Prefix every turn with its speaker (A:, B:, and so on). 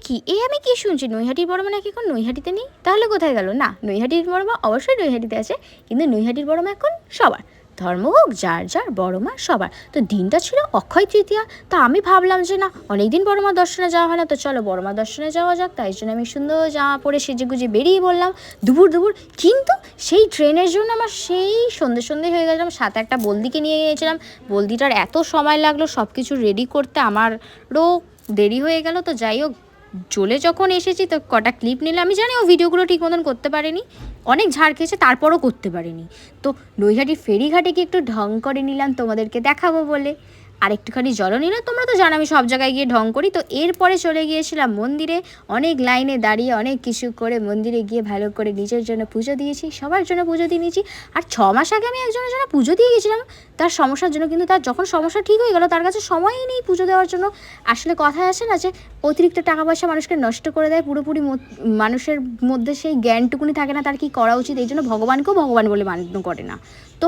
A: কি আমি কি শুনছি, নৈহাটির বড় মা নাকি এখন নৈহাটিতে নেই? তাহলে কোথায় গেল? না, নৈহাটির বড় মা অবশ্যই নৈহাটিতে আছে, কিন্তু নৈহাটির বড় মা এখন সবার, ধর্ম হোক যার যার, বড় মা সবার। তো দিনটা ছিল অক্ষয় তৃতীয়া। তা আমি ভাবলাম যে না, অনেকদিন বড় মা দর্শনে যাওয়া হয় না, তো চলো বড় মা দর্শনে যাওয়া যাক। তাই জন্য আমি সুন্দর জামা পরে সেজে গুজে বেরিয়ে বললাম দুপুর দুপুর। কিন্তু সেই ট্রেনের জন্য আমার সেই সন্ধে হয়ে গেছিলাম। সাথে একটা বলদিকে নিয়ে গিয়েছিলাম, বলদিটার এত সময় লাগলো সব কিছু রেডি করতে, আমারও দেরি হয়ে গেল। তো যাই হোক, চলে যখন এসেছি তো কটা ক্লিপ নিলে, আমি জানি ও ভিডিওগুলো ঠিক মতন করতে পারেনি, অনেক ঝাড় খেয়েছে তারপরও করতে পারেনি। তো নৈহাটির ফেরিঘাটে গিয়ে একটু ঢং করে নিলাম তোমাদেরকে দেখাবো বলে, আর একটুখানি জলও নিলাম। তোমরা তো জানো আমি সব জায়গায় গিয়ে ঢং করি। তো এরপরে চলে গিয়েছিলাম মন্দিরে, অনেক লাইনে দাঁড়িয়ে অনেক কিছু করে মন্দিরে গিয়ে ভালো করে নিজের জন্য পুজো দিয়েছি, সবার জন্য পুজো দিয়ে নিয়েছি। আর 6 মাস আগে আমি একজনের জন্য পুজো দিয়ে গেছিলাম তার সমস্যার জন্য, কিন্তু তার যখন সমস্যা ঠিক হয়ে গেল তার কাছে সময়ই নেই পুজো দেওয়ার জন্য। আসলে কথায় আসে না যে অতিরিক্ত টাকা পয়সা মানুষকে নষ্ট করে দেয়, পুরোপুরি মানুষের মধ্যে সেই জ্ঞানটুকুনি থাকে না তার কি করা উচিত, এই জন্য ভগবানকেও ভগবান বলে মান্য করে না। তো